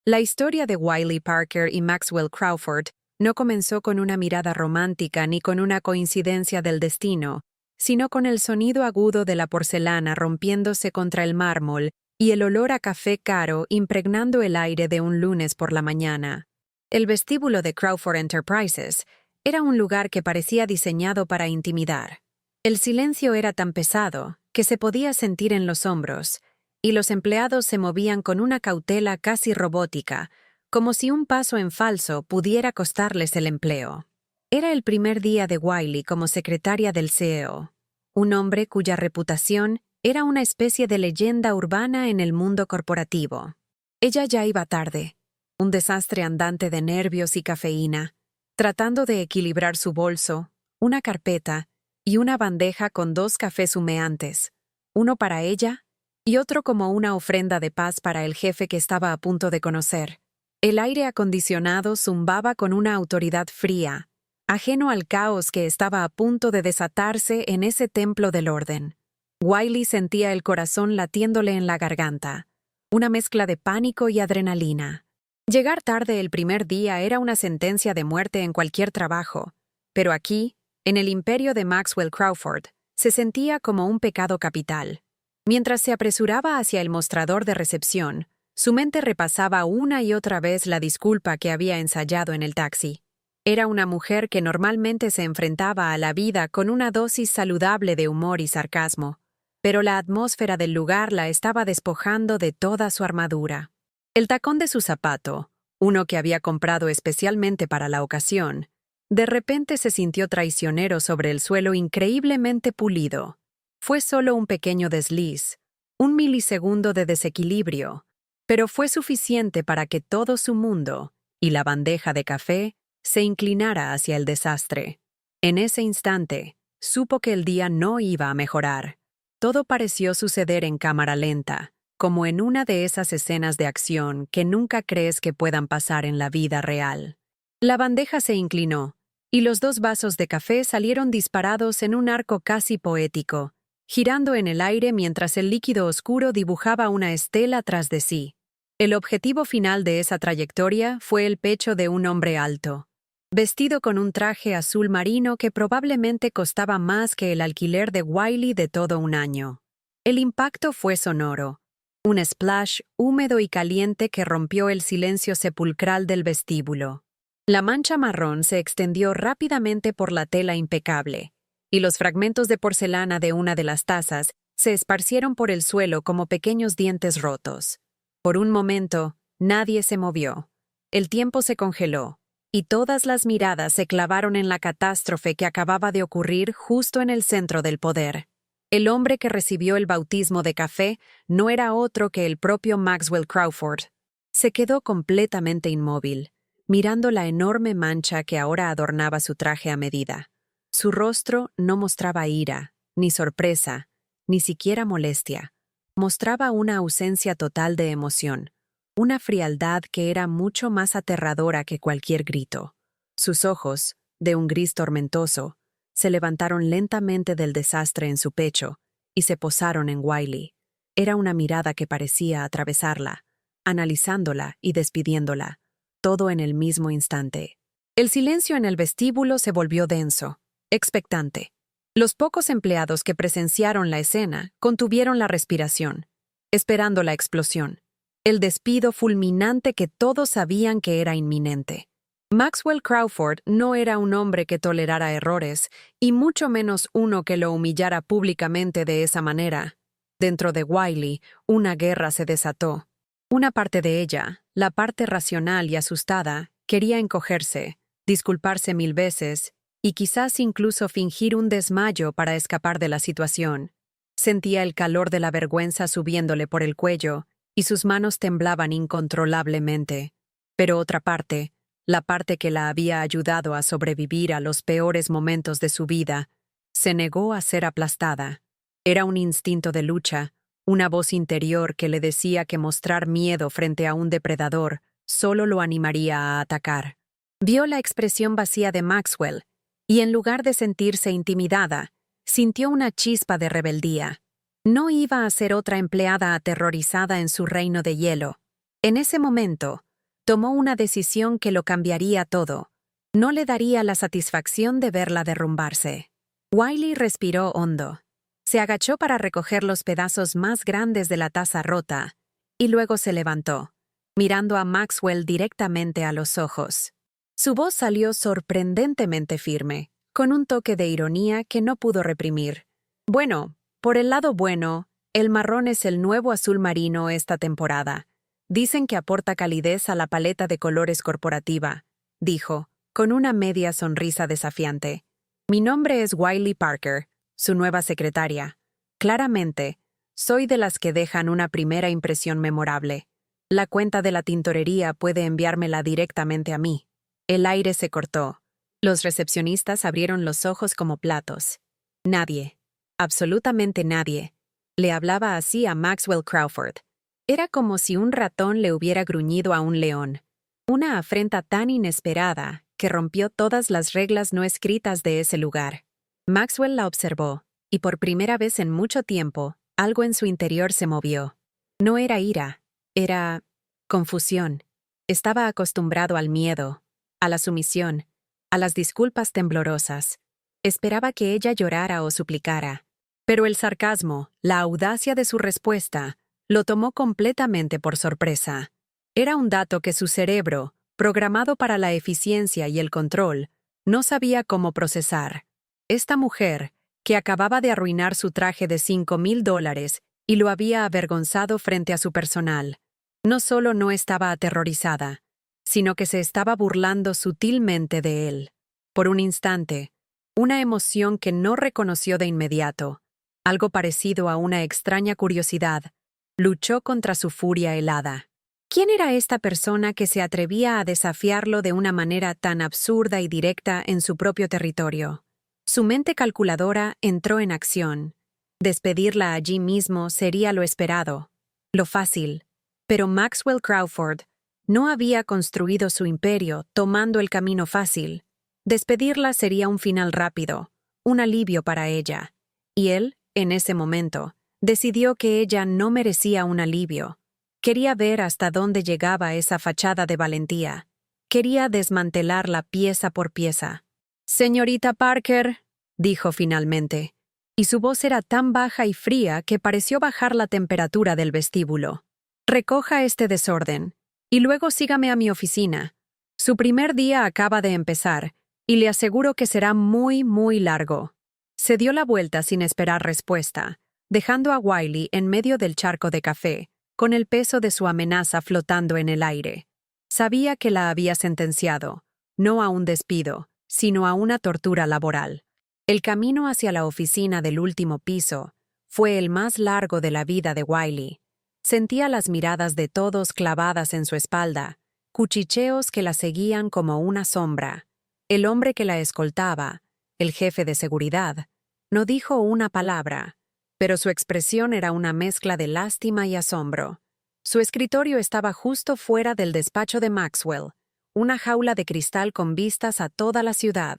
La historia de Wiley Parker y Maxwell Crawford no comenzó con una mirada romántica ni con una coincidencia del destino, sino con el sonido agudo de la porcelana rompiéndose contra el mármol y el olor a café caro impregnando el aire de un lunes por la mañana. El vestíbulo de Crawford Enterprises era un lugar que parecía diseñado para intimidar. El silencio era tan pesado que se podía sentir en los hombros, y los empleados se movían con una cautela casi robótica, como si un paso en falso pudiera costarles el empleo. Era el primer día de Wiley como secretaria del CEO, un hombre cuya reputación era una especie de leyenda urbana en el mundo corporativo. Ella ya iba tarde, un desastre andante de nervios y cafeína, tratando de equilibrar su bolso, una carpeta y una bandeja con 2 cafés humeantes, uno para ella y otro como una ofrenda de paz para el jefe que estaba a punto de conocer. El aire acondicionado zumbaba con una autoridad fría, ajeno al caos que estaba a punto de desatarse en ese templo del orden. Wiley sentía el corazón latiéndole en la garganta, una mezcla de pánico y adrenalina. Llegar tarde el primer día era una sentencia de muerte en cualquier trabajo, pero aquí, en el imperio de Maxwell Crawford, se sentía como un pecado capital. Mientras se apresuraba hacia el mostrador de recepción, su mente repasaba una y otra vez la disculpa que había ensayado en el taxi. Era una mujer que normalmente se enfrentaba a la vida con una dosis saludable de humor y sarcasmo, pero la atmósfera del lugar la estaba despojando de toda su armadura. El tacón de su zapato, uno que había comprado especialmente para la ocasión, de repente se sintió traicionero sobre el suelo increíblemente pulido. Fue solo un pequeño desliz, un milisegundo de desequilibrio, pero fue suficiente para que todo su mundo, y la bandeja de café, se inclinara hacia el desastre. En ese instante, supo que el día no iba a mejorar. Todo pareció suceder en cámara lenta, como en una de esas escenas de acción que nunca crees que puedan pasar en la vida real. La bandeja se inclinó, y los 2 vasos de café salieron disparados en un arco casi poético, girando en el aire mientras el líquido oscuro dibujaba una estela tras de sí. El objetivo final de esa trayectoria fue el pecho de un hombre alto, vestido con un traje azul marino que probablemente costaba más que el alquiler de Wiley de todo un año. El impacto fue sonoro, un splash húmedo y caliente que rompió el silencio sepulcral del vestíbulo. La mancha marrón se extendió rápidamente por la tela impecable, y los fragmentos de porcelana de una de las tazas se esparcieron por el suelo como pequeños dientes rotos. Por un momento, nadie se movió. El tiempo se congeló, y todas las miradas se clavaron en la catástrofe que acababa de ocurrir justo en el centro del poder. El hombre que recibió el bautismo de café no era otro que el propio Maxwell Crawford. Se quedó completamente inmóvil, mirando la enorme mancha que ahora adornaba su traje a medida. Su rostro no mostraba ira, ni sorpresa, ni siquiera molestia. Mostraba una ausencia total de emoción, una frialdad que era mucho más aterradora que cualquier grito. Sus ojos, de un gris tormentoso, se levantaron lentamente del desastre en su pecho y se posaron en Wiley. Era una mirada que parecía atravesarla, analizándola y despidiéndola, todo en el mismo instante. El silencio en el vestíbulo se volvió denso, expectante. Los pocos empleados que presenciaron la escena contuvieron la respiración, esperando la explosión, el despido fulminante que todos sabían que era inminente. Maxwell Crawford no era un hombre que tolerara errores, y mucho menos uno que lo humillara públicamente de esa manera. Dentro de Wiley, una guerra se desató. Una parte de ella, la parte racional y asustada, quería encogerse, disculparse 1000 veces, y quizás incluso fingir un desmayo para escapar de la situación. Sentía el calor de la vergüenza subiéndole por el cuello, y sus manos temblaban incontrolablemente. Pero otra parte, la parte que la había ayudado a sobrevivir a los peores momentos de su vida, se negó a ser aplastada. Era un instinto de lucha, una voz interior que le decía que mostrar miedo frente a un depredador solo lo animaría a atacar. Vio la expresión vacía de Maxwell, y en lugar de sentirse intimidada, sintió una chispa de rebeldía. No iba a ser otra empleada aterrorizada en su reino de hielo. En ese momento, Tomó una decisión que lo cambiaría todo. No le daría la satisfacción de verla derrumbarse. Wiley respiró hondo. Se agachó para recoger los pedazos más grandes de la taza rota, y luego se levantó, mirando a Maxwell directamente a los ojos. Su voz salió sorprendentemente firme, con un toque de ironía que no pudo reprimir. Bueno, por el lado bueno, el marrón es el nuevo azul marino esta temporada. Dicen que aporta calidez a la paleta de colores corporativa, dijo, con una media sonrisa desafiante. Mi nombre es Wiley Parker, su nueva secretaria. Claramente, soy de las que dejan una primera impresión memorable. La cuenta de la tintorería puede enviármela directamente a mí. El aire se cortó. Los recepcionistas abrieron los ojos como platos. Nadie, absolutamente nadie, le hablaba así a Maxwell Crawford. Era como si un ratón le hubiera gruñido a un león. Una afrenta tan inesperada que rompió todas las reglas no escritas de ese lugar. Maxwell la observó, y por primera vez en mucho tiempo, algo en su interior se movió. No era ira, era confusión. Estaba acostumbrado al miedo, a la sumisión, a las disculpas temblorosas. Esperaba que ella llorara o suplicara. Pero el sarcasmo, la audacia de su respuesta, lo tomó completamente por sorpresa. Era un dato que su cerebro, programado para la eficiencia y el control, no sabía cómo procesar. Esta mujer, que acababa de arruinar su traje de $5,000 y lo había avergonzado frente a su personal, no solo no estaba aterrorizada, sino que se estaba burlando sutilmente de él. Por un instante, una emoción que no reconoció de inmediato, algo parecido a una extraña curiosidad, luchó contra su furia helada. ¿Quién era esta persona que se atrevía a desafiarlo de una manera tan absurda y directa en su propio territorio? Su mente calculadora entró en acción. Despedirla allí mismo sería lo esperado, lo fácil. Pero Maxwell Crawford no había construido su imperio tomando el camino fácil. Despedirla sería un final rápido, un alivio para ella. Y él, en ese momento, decidió que ella no merecía un alivio. Quería ver hasta dónde llegaba esa fachada de valentía. Quería desmantelarla pieza por pieza. «Señorita Parker», dijo finalmente, y su voz era tan baja y fría que pareció bajar la temperatura del vestíbulo. «Recoja este desorden, y luego sígame a mi oficina. Su primer día acaba de empezar, y le aseguro que será muy, muy largo». Se dio la vuelta sin esperar respuesta, dejando a Wiley en medio del charco de café, con el peso de su amenaza flotando en el aire. Sabía que la había sentenciado, no a un despido, sino a una tortura laboral. El camino hacia la oficina del último piso fue el más largo de la vida de Wiley. Sentía las miradas de todos clavadas en su espalda, cuchicheos que la seguían como una sombra. El hombre que la escoltaba, el jefe de seguridad, no dijo una palabra, pero su expresión era una mezcla de lástima y asombro. Su escritorio estaba justo fuera del despacho de Maxwell, una jaula de cristal con vistas a toda la ciudad,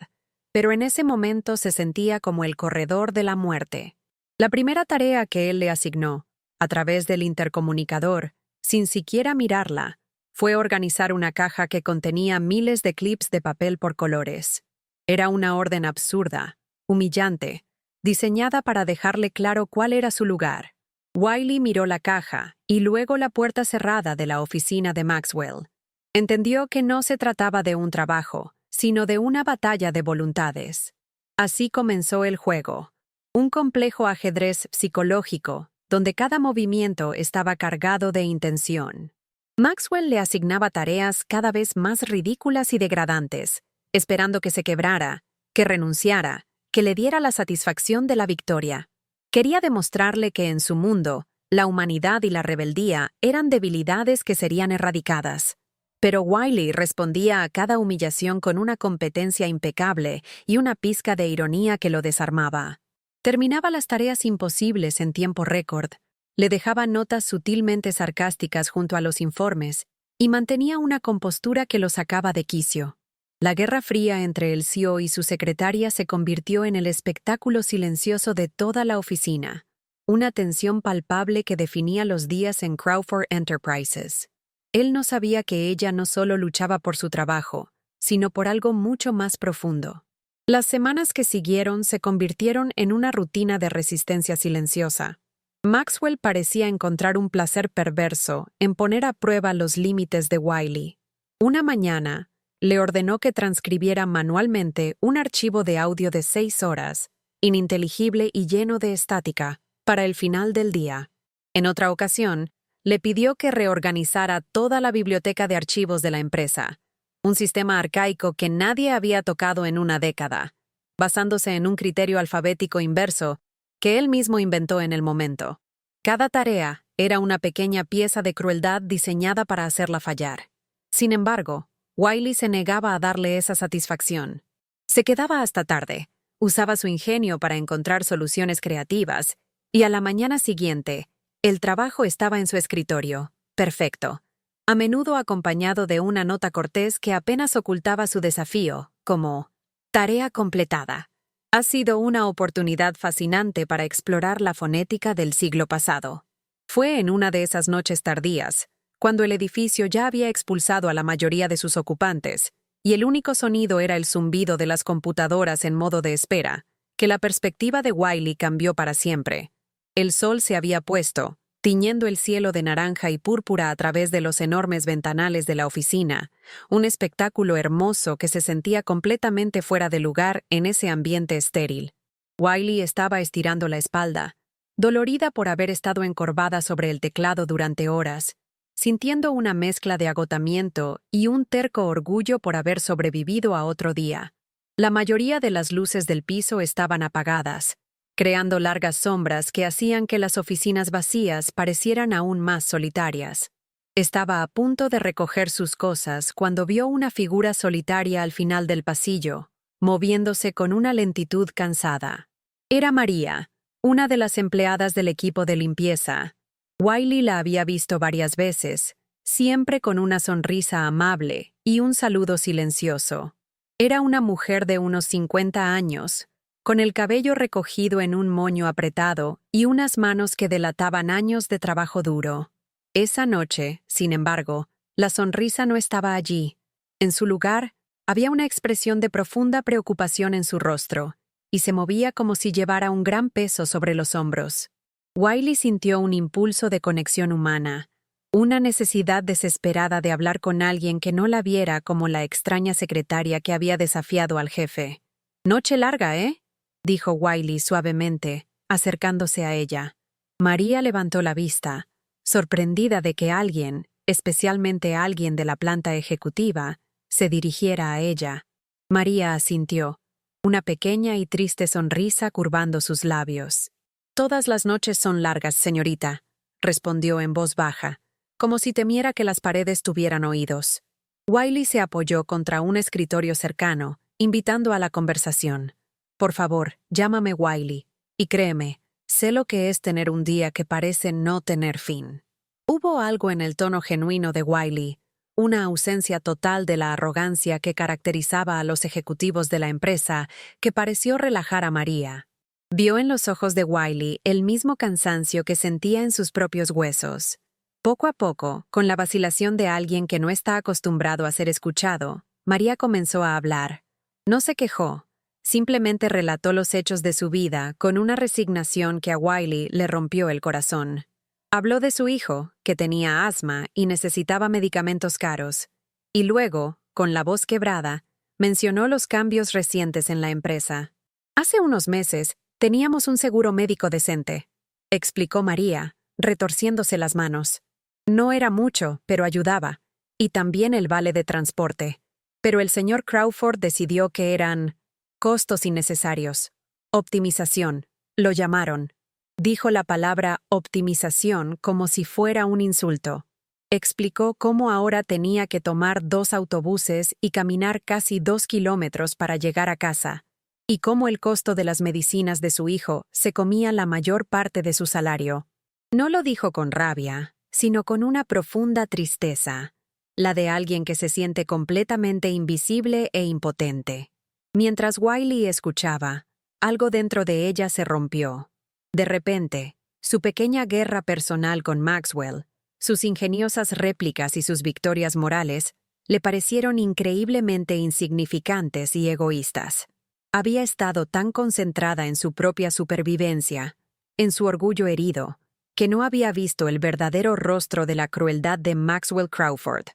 pero en ese momento se sentía como el corredor de la muerte. La primera tarea que él le asignó, a través del intercomunicador, sin siquiera mirarla, fue organizar una caja que contenía miles de clips de papel por colores. Era una orden absurda, humillante, diseñada para dejarle claro cuál era su lugar. Wiley miró la caja y luego la puerta cerrada de la oficina de Maxwell. Entendió que no se trataba de un trabajo, sino de una batalla de voluntades. Así comenzó el juego, un complejo ajedrez psicológico, donde cada movimiento estaba cargado de intención. Maxwell le asignaba tareas cada vez más ridículas y degradantes, esperando que se quebrara, que renunciara, que le diera la satisfacción de la victoria. Quería demostrarle que en su mundo, la humanidad y la rebeldía eran debilidades que serían erradicadas. Pero Wiley respondía a cada humillación con una competencia impecable y una pizca de ironía que lo desarmaba. Terminaba las tareas imposibles en tiempo récord, le dejaba notas sutilmente sarcásticas junto a los informes y mantenía una compostura que lo sacaba de quicio. La guerra fría entre el CEO y su secretaria se convirtió en el espectáculo silencioso de toda la oficina, una tensión palpable que definía los días en Crawford Enterprises. Él no sabía que ella no solo luchaba por su trabajo, sino por algo mucho más profundo. Las semanas que siguieron se convirtieron en una rutina de resistencia silenciosa. Maxwell parecía encontrar un placer perverso en poner a prueba los límites de Wiley. Una mañana, le ordenó que transcribiera manualmente un archivo de audio de 6 horas, ininteligible y lleno de estática, para el final del día. En otra ocasión, le pidió que reorganizara toda la biblioteca de archivos de la empresa, un sistema arcaico que nadie había tocado en una década, basándose en un criterio alfabético inverso que él mismo inventó en el momento. Cada tarea era una pequeña pieza de crueldad diseñada para hacerla fallar. Sin embargo, Wiley se negaba a darle esa satisfacción. Se quedaba hasta tarde, usaba su ingenio para encontrar soluciones creativas, y a la mañana siguiente, el trabajo estaba en su escritorio, perfecto, a menudo acompañado de una nota cortés que apenas ocultaba su desafío, como «Tarea completada». Ha sido una oportunidad fascinante para explorar la fonética del siglo pasado. Fue en una de esas noches tardías, cuando el edificio ya había expulsado a la mayoría de sus ocupantes, y el único sonido era el zumbido de las computadoras en modo de espera, que la perspectiva de Wiley cambió para siempre. El sol se había puesto, tiñendo el cielo de naranja y púrpura a través de los enormes ventanales de la oficina, un espectáculo hermoso que se sentía completamente fuera de lugar en ese ambiente estéril. Wiley estaba estirando la espalda, dolorida por haber estado encorvada sobre el teclado durante horas, sintiendo una mezcla de agotamiento y un terco orgullo por haber sobrevivido a otro día. La mayoría de las luces del piso estaban apagadas, creando largas sombras que hacían que las oficinas vacías parecieran aún más solitarias. Estaba a punto de recoger sus cosas cuando vio una figura solitaria al final del pasillo, moviéndose con una lentitud cansada. Era María, una de las empleadas del equipo de limpieza. Wiley la había visto varias veces, siempre con una sonrisa amable y un saludo silencioso. Era una mujer de unos 50 años, con el cabello recogido en un moño apretado y unas manos que delataban años de trabajo duro. Esa noche, sin embargo, la sonrisa no estaba allí. En su lugar, había una expresión de profunda preocupación en su rostro, y se movía como si llevara un gran peso sobre los hombros. Wiley sintió un impulso de conexión humana, una necesidad desesperada de hablar con alguien que no la viera como la extraña secretaria que había desafiado al jefe. «Noche larga, ¿eh?», dijo Wiley suavemente, acercándose a ella. María levantó la vista, sorprendida de que alguien, especialmente alguien de la planta ejecutiva, se dirigiera a ella. María asintió, una pequeña y triste sonrisa curvando sus labios. «Todas las noches son largas, señorita», respondió en voz baja, como si temiera que las paredes tuvieran oídos. Wiley se apoyó contra un escritorio cercano, invitando a la conversación. «Por favor, llámame Wiley, y créeme, sé lo que es tener un día que parece no tener fin». Hubo algo en el tono genuino de Wiley, una ausencia total de la arrogancia que caracterizaba a los ejecutivos de la empresa, que pareció relajar a María. Vio en los ojos de Wiley el mismo cansancio que sentía en sus propios huesos. Poco a poco, con la vacilación de alguien que no está acostumbrado a ser escuchado, María comenzó a hablar. No se quejó. Simplemente relató los hechos de su vida con una resignación que a Wiley le rompió el corazón. Habló de su hijo, que tenía asma y necesitaba medicamentos caros, y luego, con la voz quebrada, mencionó los cambios recientes en la empresa. «Hace unos meses, teníamos un seguro médico decente», explicó María, retorciéndose las manos. «No era mucho, pero ayudaba, y también el vale de transporte. Pero el señor Crawford decidió que eran costos innecesarios. Optimización, lo llamaron». Dijo la palabra optimización como si fuera un insulto. Explicó cómo ahora tenía que tomar 2 autobuses y caminar casi 2 kilómetros para llegar a casa, y cómo el costo de las medicinas de su hijo se comía la mayor parte de su salario. No lo dijo con rabia, sino con una profunda tristeza, la de alguien que se siente completamente invisible e impotente. Mientras Wiley escuchaba, algo dentro de ella se rompió. De repente, su pequeña guerra personal con Maxwell, Sus ingeniosas réplicas y sus victorias morales le parecieron increíblemente insignificantes y egoístas. Había estado tan concentrada en su propia supervivencia, en su orgullo herido, que no había visto el verdadero rostro de la crueldad de Maxwell Crawford.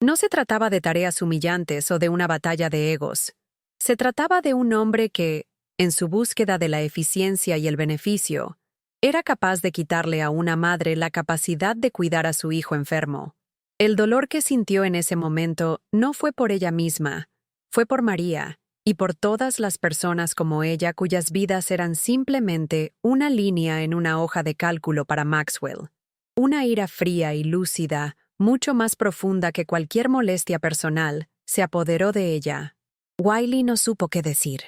No se trataba de tareas humillantes o de una batalla de egos. Se trataba de un hombre que, en su búsqueda de la eficiencia y el beneficio, era capaz de quitarle a una madre la capacidad de cuidar a su hijo enfermo. El dolor que sintió en ese momento no fue por ella misma, fue por María y por todas las personas como ella cuyas vidas eran simplemente una línea en una hoja de cálculo para Maxwell. Una ira fría y lúcida, mucho más profunda que cualquier molestia personal, se apoderó de ella. Wiley no supo qué decir.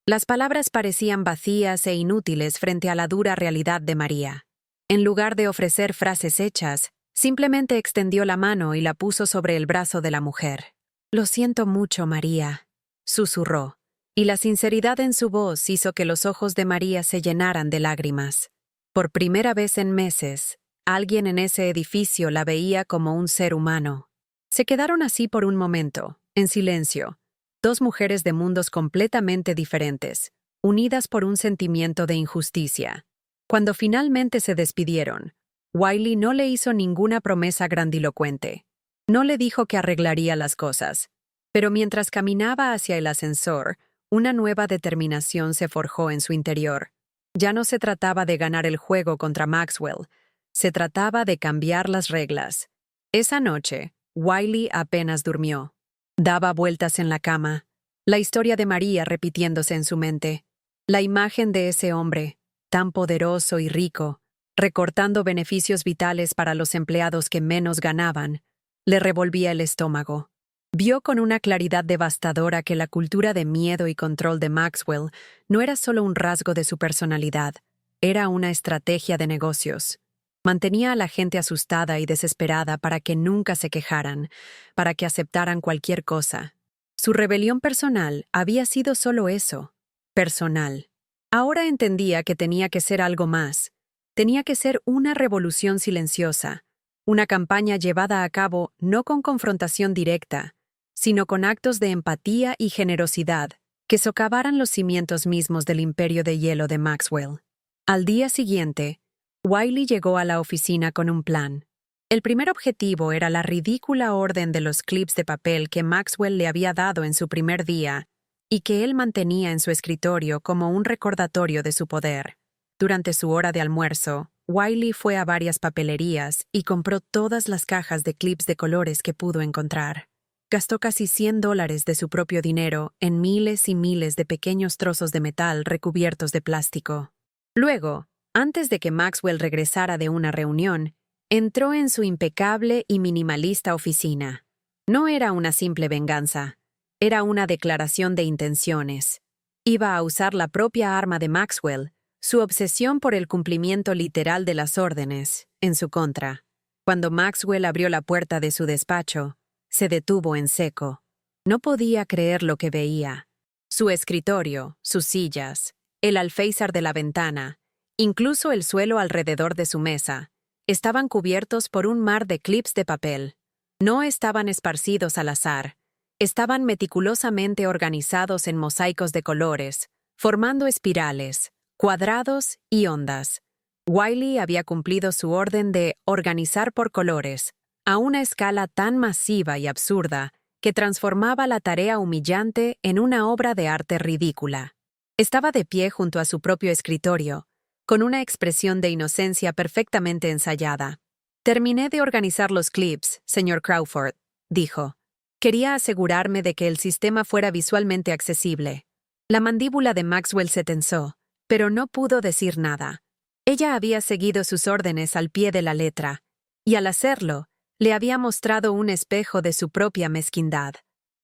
Las palabras parecían vacías e inútiles frente a la dura realidad de María. En lugar de ofrecer frases hechas, simplemente extendió la mano y la puso sobre el brazo de la mujer. «Lo siento mucho, María», susurró, y la sinceridad en su voz hizo que los ojos de María se llenaran de lágrimas. Por primera vez en meses, alguien en ese edificio la veía como un ser humano. Se quedaron así por un momento, en silencio, dos mujeres de mundos completamente diferentes, unidas por un sentimiento de injusticia. Cuando finalmente se despidieron, Wiley no le hizo ninguna promesa grandilocuente. No le dijo que arreglaría las cosas, pero mientras caminaba hacia el ascensor, una nueva determinación se forjó en su interior. Ya no se trataba de ganar el juego contra Maxwell, se trataba de cambiar las reglas. Esa noche, Wiley apenas durmió. Daba vueltas en la cama, la historia de María repitiéndose en su mente. La imagen de ese hombre, tan poderoso y rico, recortando beneficios vitales para los empleados que menos ganaban, le revolvía el estómago. Vio con una claridad devastadora que la cultura de miedo y control de Maxwell no era solo un rasgo de su personalidad, era una estrategia de negocios. Mantenía a la gente asustada y desesperada para que nunca se quejaran, para que aceptaran cualquier cosa. Su rebelión personal había sido solo eso, personal. Ahora entendía que tenía que ser algo más. Tenía que ser una revolución silenciosa, una campaña llevada a cabo no con confrontación directa, sino con actos de empatía y generosidad que socavaran los cimientos mismos del imperio de hielo de Maxwell. Al día siguiente, Wiley llegó a la oficina con un plan. El primer objetivo era la ridícula orden de los clips de papel que Maxwell le había dado en su primer día y que él mantenía en su escritorio como un recordatorio de su poder. Durante su hora de almuerzo, Wiley fue a varias papelerías y compró todas las cajas de clips de colores que pudo encontrar. Gastó casi $100 de su propio dinero en miles y miles de pequeños trozos de metal recubiertos de plástico. Luego, antes de que Maxwell regresara de una reunión, entró en su impecable y minimalista oficina. No era una simple venganza, era una declaración de intenciones. Iba a usar la propia arma de Maxwell, su obsesión por el cumplimiento literal de las órdenes, en su contra. Cuando Maxwell abrió la puerta de su despacho, se detuvo en seco. No podía creer lo que veía. Su escritorio, sus sillas, el alféizar de la ventana, incluso el suelo alrededor de su mesa, estaban cubiertos por un mar de clips de papel. No estaban esparcidos al azar. Estaban meticulosamente organizados en mosaicos de colores, formando espirales, cuadrados y ondas. Wiley había cumplido su orden de organizar por colores, a una escala tan masiva y absurda que transformaba la tarea humillante en una obra de arte ridícula. Estaba de pie junto a su propio escritorio, con una expresión de inocencia perfectamente ensayada. «Terminé de organizar los clips, señor Crawford», dijo. «Quería asegurarme de que el sistema fuera visualmente accesible». La mandíbula de Maxwell se tensó, pero no pudo decir nada. Ella había seguido sus órdenes al pie de la letra, y al hacerlo, le había mostrado un espejo de su propia mezquindad.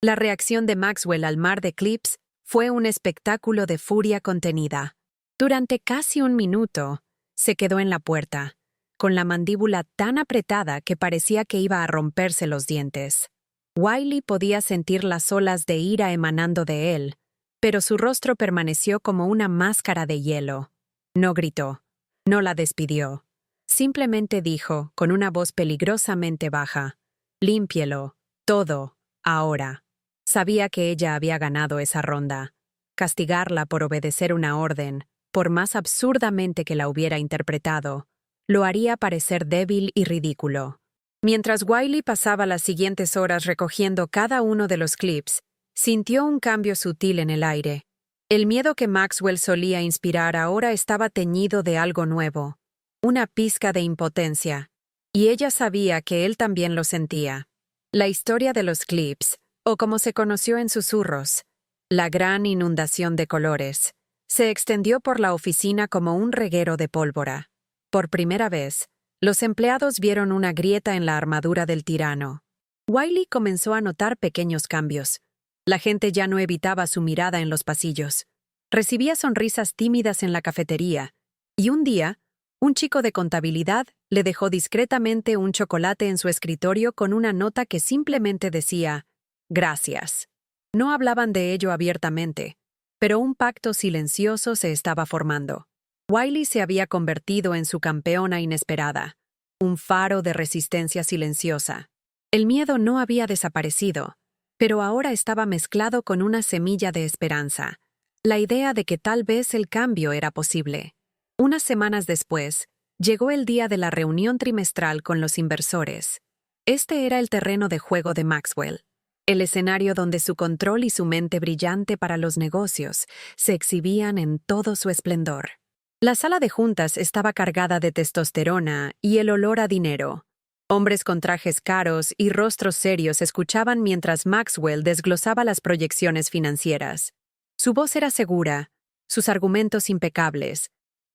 La reacción de Maxwell al mar de clips fue un espectáculo de furia contenida. Durante casi un minuto, se quedó en la puerta, con la mandíbula tan apretada que parecía que iba a romperse los dientes. Wiley podía sentir las olas de ira emanando de él, pero su rostro permaneció como una máscara de hielo. No gritó, no la despidió. Simplemente dijo, con una voz peligrosamente baja, «Límpielo, todo, ahora». Sabía que ella había ganado esa ronda. Castigarla por obedecer una orden, por más absurdamente que la hubiera interpretado, lo haría parecer débil y ridículo. Mientras Wiley pasaba las siguientes horas recogiendo cada uno de los clips, sintió un cambio sutil en el aire. El miedo que Maxwell solía inspirar ahora estaba teñido de algo nuevo, una pizca de impotencia, y ella sabía que él también lo sentía. La historia de los clips, o como se conoció en susurros, la gran inundación de colores, se extendió por la oficina como un reguero de pólvora. Por primera vez, los empleados vieron una grieta en la armadura del tirano. Wiley comenzó a notar pequeños cambios. La gente ya no evitaba su mirada en los pasillos. Recibía sonrisas tímidas en la cafetería, y un día, un chico de contabilidad le dejó discretamente un chocolate en su escritorio con una nota que simplemente decía, «Gracias». No hablaban de ello abiertamente, pero un pacto silencioso se estaba formando. Wiley se había convertido en su campeona inesperada, un faro de resistencia silenciosa. El miedo no había desaparecido, pero ahora estaba mezclado con una semilla de esperanza, la idea de que tal vez el cambio era posible. Unas semanas después, llegó el día de la reunión trimestral con los inversores. Este era el terreno de juego de Maxwell, el escenario donde su control y su mente brillante para los negocios se exhibían en todo su esplendor. La sala de juntas estaba cargada de testosterona y el olor a dinero. Hombres con trajes caros y rostros serios escuchaban mientras Maxwell desglosaba las proyecciones financieras. Su voz era segura, sus argumentos impecables.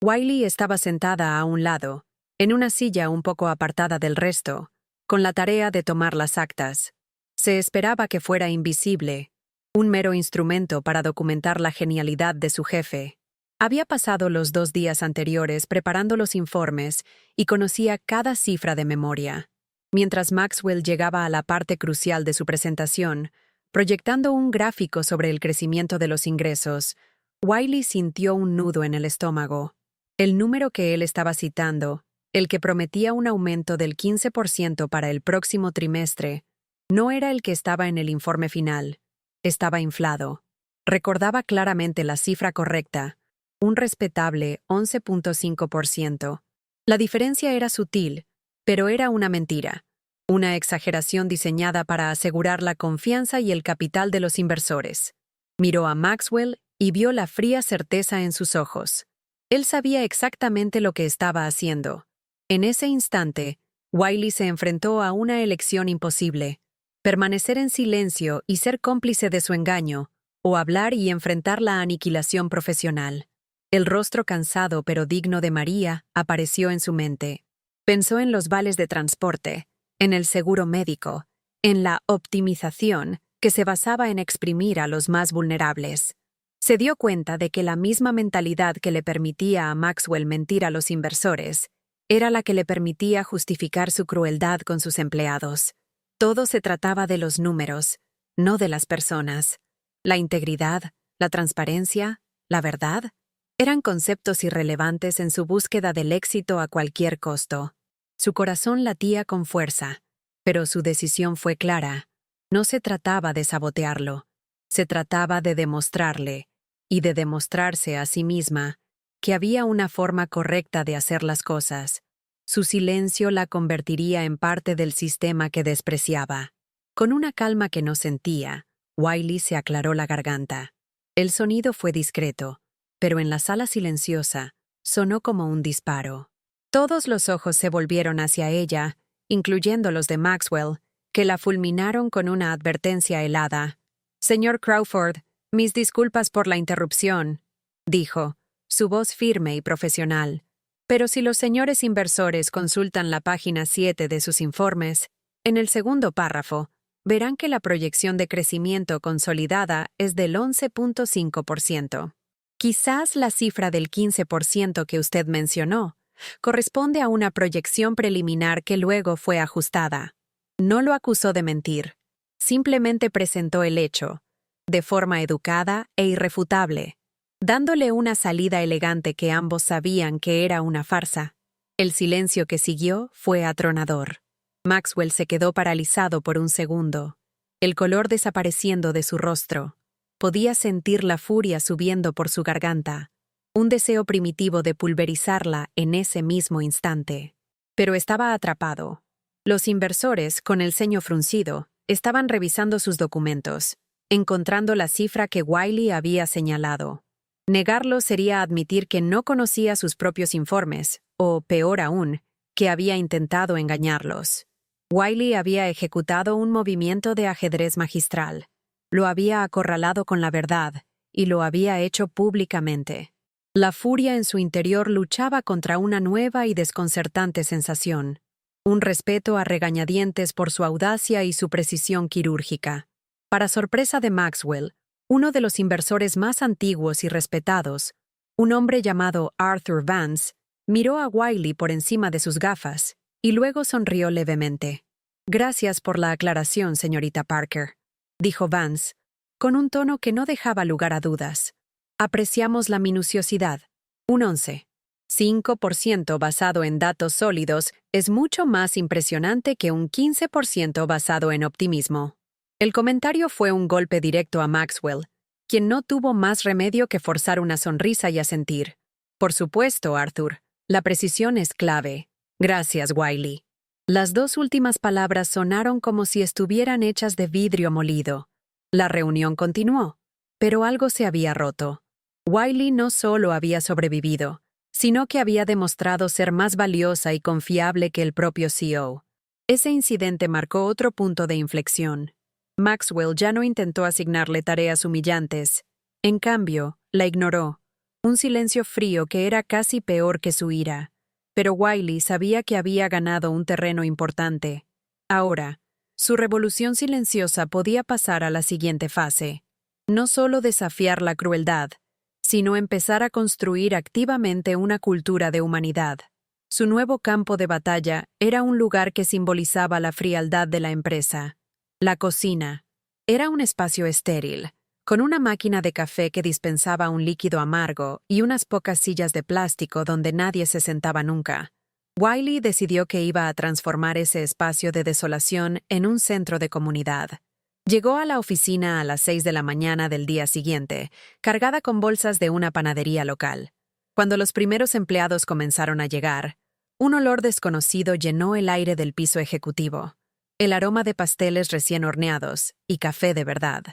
Wiley estaba sentada a un lado, en una silla un poco apartada del resto, con la tarea de tomar las actas. Se esperaba que fuera invisible, un mero instrumento para documentar la genialidad de su jefe. Había pasado los 2 días anteriores preparando los informes y conocía cada cifra de memoria. Mientras Maxwell llegaba a la parte crucial de su presentación, proyectando un gráfico sobre el crecimiento de los ingresos, Wiley sintió un nudo en el estómago. El número que él estaba citando, el que prometía un aumento del 15% para el próximo trimestre, no era el que estaba en el informe final. Estaba inflado. Recordaba claramente la cifra correcta, un respetable 11.5%. La diferencia era sutil, pero era una mentira, una exageración diseñada para asegurar la confianza y el capital de los inversores. Miró a Maxwell y vio la fría certeza en sus ojos. Él sabía exactamente lo que estaba haciendo. En ese instante, Wiley se enfrentó a una elección imposible: permanecer en silencio y ser cómplice de su engaño, o hablar y enfrentar la aniquilación profesional. El rostro cansado pero digno de María apareció en su mente. Pensó en los vales de transporte, en el seguro médico, en la optimización que se basaba en exprimir a los más vulnerables. Se dio cuenta de que la misma mentalidad que le permitía a Maxwell mentir a los inversores era la que le permitía justificar su crueldad con sus empleados. Todo se trataba de los números, no de las personas. La integridad, la transparencia, la verdad, eran conceptos irrelevantes en su búsqueda del éxito a cualquier costo. Su corazón latía con fuerza, pero su decisión fue clara. No se trataba de sabotearlo, se trataba de demostrarle, y de demostrarse a sí misma, que había una forma correcta de hacer las cosas. Su silencio la convertiría en parte del sistema que despreciaba. Con una calma que no sentía, Wiley se aclaró la garganta. El sonido fue discreto, pero en la sala silenciosa sonó como un disparo. Todos los ojos se volvieron hacia ella, incluyendo los de Maxwell, que la fulminaron con una advertencia helada. «Señor Crawford, mis disculpas por la interrupción», dijo, su voz firme y profesional. «Pero si los señores inversores consultan la página 7 de sus informes, en el segundo párrafo, verán que la proyección de crecimiento consolidada es del 11.5%. Quizás la cifra del 15% que usted mencionó corresponde a una proyección preliminar que luego fue ajustada». No lo acusó de mentir, simplemente presentó el hecho, de forma educada e irrefutable, dándole una salida elegante que ambos sabían que era una farsa. El silencio que siguió fue atronador. Maxwell se quedó paralizado por un segundo, el color desapareciendo de su rostro. Podía sentir la furia subiendo por su garganta, un deseo primitivo de pulverizarla en ese mismo instante. Pero estaba atrapado. Los inversores, con el ceño fruncido, estaban revisando sus documentos, encontrando la cifra que Wiley había señalado. Negarlo sería admitir que no conocía sus propios informes, o, peor aún, que había intentado engañarlos. Wiley había ejecutado un movimiento de ajedrez magistral. Lo había acorralado con la verdad, y lo había hecho públicamente. La furia en su interior luchaba contra una nueva y desconcertante sensación, un respeto a regañadientes por su audacia y su precisión quirúrgica. Para sorpresa de Maxwell, uno de los inversores más antiguos y respetados, un hombre llamado Arthur Vance, miró a Wiley por encima de sus gafas y luego sonrió levemente. «Gracias por la aclaración, señorita Parker», dijo Vance, con un tono que no dejaba lugar a dudas. «Apreciamos la minuciosidad. Un 5% basado en datos sólidos es mucho más impresionante que un 15% basado en optimismo». El comentario fue un golpe directo a Maxwell, quien no tuvo más remedio que forzar una sonrisa y asentir. «Por supuesto, Arthur. La precisión es clave. Gracias, Wiley». Las dos últimas palabras sonaron como si estuvieran hechas de vidrio molido. La reunión continuó, pero algo se había roto. Wiley no solo había sobrevivido, sino que había demostrado ser más valiosa y confiable que el propio CEO. Ese incidente marcó otro punto de inflexión. Maxwell ya no intentó asignarle tareas humillantes. En cambio, la ignoró. Un silencio frío que era casi peor que su ira. Pero Wiley sabía que había ganado un terreno importante. Ahora, su revolución silenciosa podía pasar a la siguiente fase. No solo desafiar la crueldad, sino empezar a construir activamente una cultura de humanidad. Su nuevo campo de batalla era un lugar que simbolizaba la frialdad de la empresa. La cocina. Era un espacio estéril, con una máquina de café que dispensaba un líquido amargo y unas pocas sillas de plástico donde nadie se sentaba nunca. Wiley decidió que iba a transformar ese espacio de desolación en un centro de comunidad. Llegó a la oficina a las 6 de la mañana del día siguiente, cargada con bolsas de una panadería local. Cuando los primeros empleados comenzaron a llegar, un olor desconocido llenó el aire del piso ejecutivo. El aroma de pasteles recién horneados y café de verdad.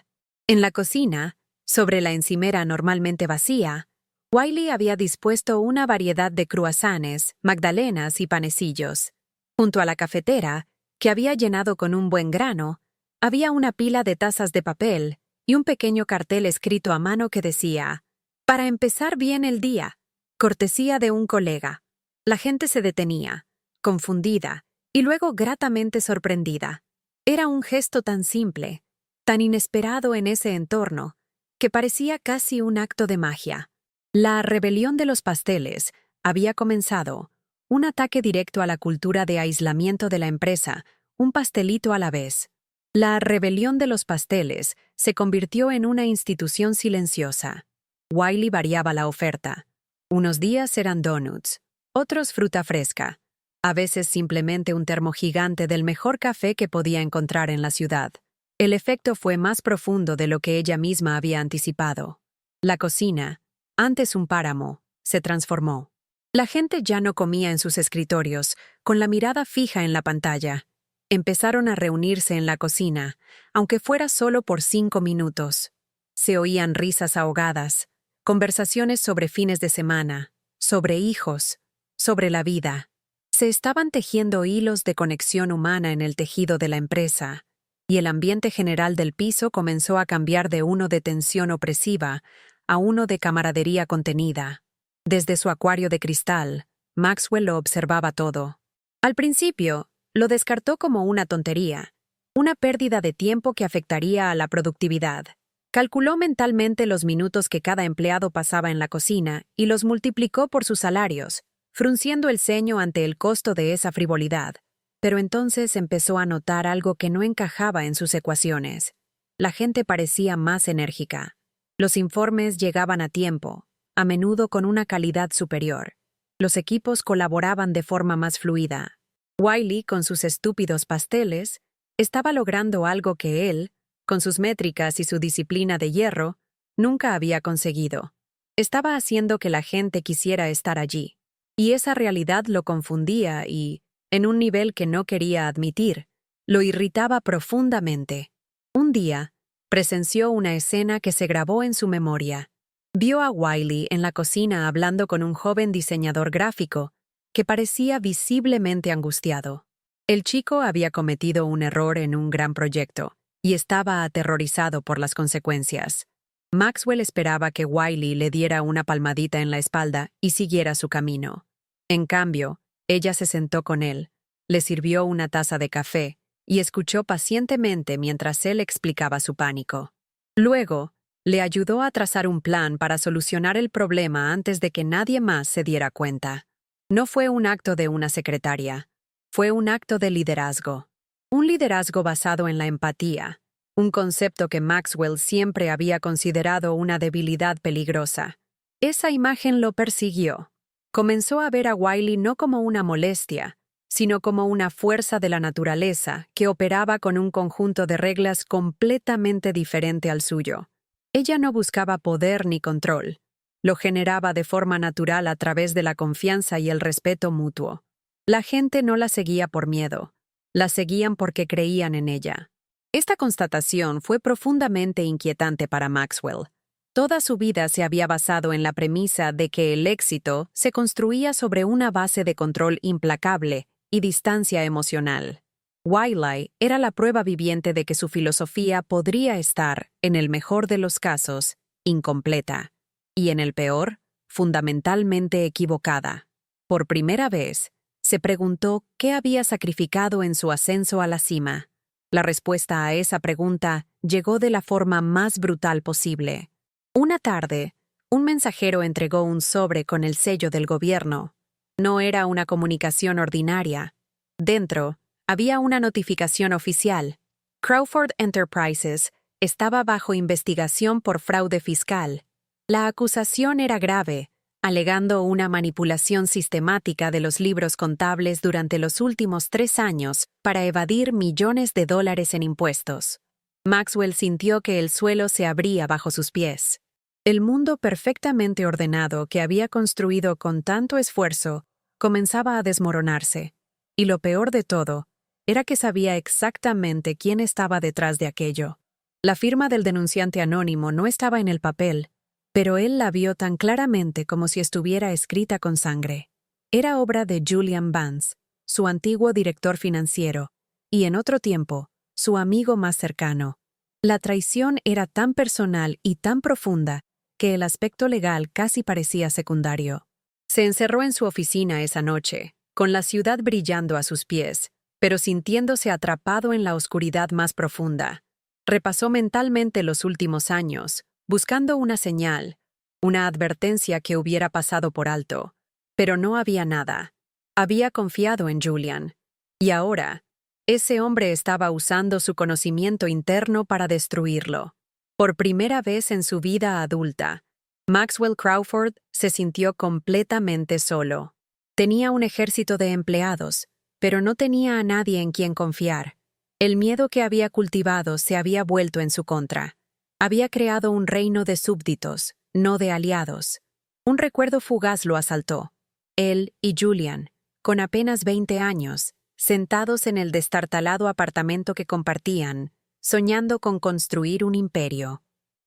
En la cocina, sobre la encimera normalmente vacía, Wiley había dispuesto una variedad de cruasanes, magdalenas y panecillos. Junto a la cafetera, que había llenado con un buen grano, había una pila de tazas de papel y un pequeño cartel escrito a mano que decía: «Para empezar bien el día, cortesía de un colega». La gente se detenía, confundida, y luego gratamente sorprendida. Era un gesto tan simple, tan inesperado en ese entorno, que parecía casi un acto de magia. La rebelión de los pasteles había comenzado, un ataque directo a la cultura de aislamiento de la empresa, un pastelito a la vez. La rebelión de los pasteles se convirtió en una institución silenciosa. Wiley variaba la oferta. Unos días eran donuts, otros fruta fresca. A veces simplemente un termo gigante del mejor café que podía encontrar en la ciudad. El efecto fue más profundo de lo que ella misma había anticipado. La cocina, antes un páramo, se transformó. La gente ya no comía en sus escritorios, con la mirada fija en la pantalla. Empezaron a reunirse en la cocina, aunque fuera solo por 5 minutos. Se oían risas ahogadas, conversaciones sobre fines de semana, sobre hijos, sobre la vida. Se estaban tejiendo hilos de conexión humana en el tejido de la empresa, y el ambiente general del piso comenzó a cambiar de uno de tensión opresiva a uno de camaradería contenida. Desde su acuario de cristal, Maxwell lo observaba todo. Al principio, lo descartó como una tontería, una pérdida de tiempo que afectaría a la productividad. Calculó mentalmente los minutos que cada empleado pasaba en la cocina y los multiplicó por sus salarios, frunciendo el ceño ante el costo de esa frivolidad. Pero entonces empezó a notar algo que no encajaba en sus ecuaciones. La gente parecía más enérgica. Los informes llegaban a tiempo, a menudo con una calidad superior. Los equipos colaboraban de forma más fluida. Wiley, con sus estúpidos pasteles, estaba logrando algo que él, con sus métricas y su disciplina de hierro, nunca había conseguido. Estaba haciendo que la gente quisiera estar allí. Y esa realidad lo confundía y, en un nivel que no quería admitir, lo irritaba profundamente. Un día, presenció una escena que se grabó en su memoria. Vio a Wiley en la cocina hablando con un joven diseñador gráfico que parecía visiblemente angustiado. El chico había cometido un error en un gran proyecto y estaba aterrorizado por las consecuencias. Maxwell esperaba que Wiley le diera una palmadita en la espalda y siguiera su camino. En cambio, ella se sentó con él, le sirvió una taza de café y escuchó pacientemente mientras él explicaba su pánico. Luego, le ayudó a trazar un plan para solucionar el problema antes de que nadie más se diera cuenta. No fue un acto de una secretaria, fue un acto de liderazgo. Un liderazgo basado en la empatía, un concepto que Maxwell siempre había considerado una debilidad peligrosa. Esa imagen lo persiguió. Comenzó a ver a Wiley no como una molestia, sino como una fuerza de la naturaleza que operaba con un conjunto de reglas completamente diferente al suyo. Ella no buscaba poder ni control. Lo generaba de forma natural a través de la confianza y el respeto mutuo. La gente no la seguía por miedo. La seguían porque creían en ella. Esta constatación fue profundamente inquietante para Maxwell. Toda su vida se había basado en la premisa de que el éxito se construía sobre una base de control implacable y distancia emocional. Wiley era la prueba viviente de que su filosofía podría estar, en el mejor de los casos, incompleta, y en el peor, fundamentalmente equivocada. Por primera vez, se preguntó qué había sacrificado en su ascenso a la cima. La respuesta a esa pregunta llegó de la forma más brutal posible. Una tarde, un mensajero entregó un sobre con el sello del gobierno. No era una comunicación ordinaria. Dentro, había una notificación oficial. Crawford Enterprises estaba bajo investigación por fraude fiscal. La acusación era grave, alegando una manipulación sistemática de los libros contables durante los últimos 3 años para evadir millones de dólares en impuestos. Maxwell sintió que el suelo se abría bajo sus pies. El mundo perfectamente ordenado que había construido con tanto esfuerzo comenzaba a desmoronarse. Y lo peor de todo era que sabía exactamente quién estaba detrás de aquello. La firma del denunciante anónimo no estaba en el papel, pero él la vio tan claramente como si estuviera escrita con sangre. Era obra de Julian Vance, su antiguo director financiero, y en otro tiempo, su amigo más cercano. La traición era tan personal y tan profunda que el aspecto legal casi parecía secundario. Se encerró en su oficina esa noche, con la ciudad brillando a sus pies, pero sintiéndose atrapado en la oscuridad más profunda. Repasó mentalmente los últimos años, buscando una señal, una advertencia que hubiera pasado por alto. Pero no había nada. Había confiado en Julian. Y ahora, ese hombre estaba usando su conocimiento interno para destruirlo. Por primera vez en su vida adulta, Maxwell Crawford se sintió completamente solo. Tenía un ejército de empleados, pero no tenía a nadie en quien confiar. El miedo que había cultivado se había vuelto en su contra. Había creado un reino de súbditos, no de aliados. Un recuerdo fugaz lo asaltó. Él y Julian, con apenas 20 años, sentados en el destartalado apartamento que compartían, soñando con construir un imperio.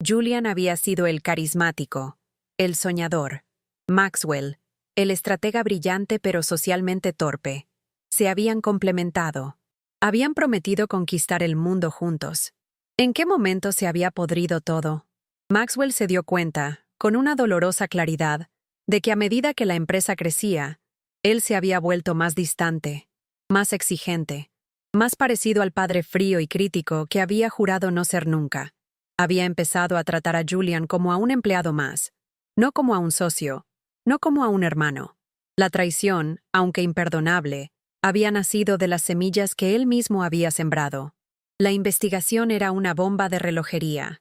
Julian había sido el carismático, el soñador. Maxwell, el estratega brillante pero socialmente torpe. Se habían complementado. Habían prometido conquistar el mundo juntos. ¿En qué momento se había podrido todo? Maxwell se dio cuenta, con una dolorosa claridad, de que a medida que la empresa crecía, él se había vuelto más distante, más exigente, más parecido al padre frío y crítico que había jurado no ser nunca. Había empezado a tratar a Julian como a un empleado más, no como a un socio, no como a un hermano. La traición, aunque imperdonable, había nacido de las semillas que él mismo había sembrado. La investigación era una bomba de relojería.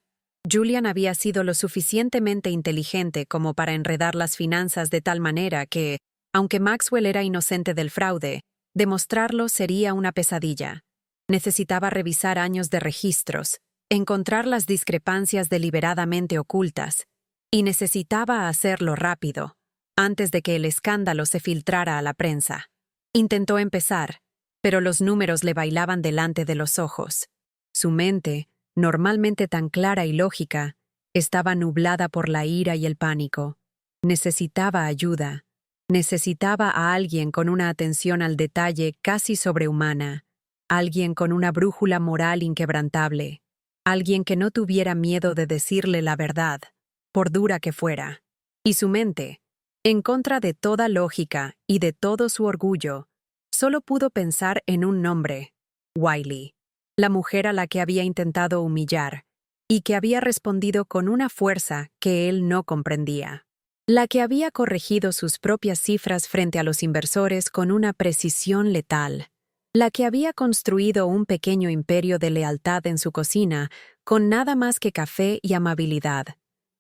Julian había sido lo suficientemente inteligente como para enredar las finanzas de tal manera que, Aunque Maxwell era inocente del fraude, demostrarlo sería una pesadilla. Necesitaba revisar años de registros, encontrar las discrepancias deliberadamente ocultas, y necesitaba hacerlo rápido, antes de que el escándalo se filtrara a la prensa. Intentó empezar, pero los números le bailaban delante de los ojos. Su mente, normalmente tan clara y lógica, estaba nublada por la ira y el pánico. Necesitaba ayuda. Necesitaba a alguien con una atención al detalle casi sobrehumana, alguien con una brújula moral inquebrantable, alguien que no tuviera miedo de decirle la verdad, por dura que fuera. Y su mente, en contra de toda lógica y de todo su orgullo, solo pudo pensar en un nombre: Wiley, la mujer a la que había intentado humillar y que había respondido con una fuerza que él no comprendía. La que había corregido sus propias cifras frente a los inversores con una precisión letal. La que había construido un pequeño imperio de lealtad en su cocina con nada más que café y amabilidad.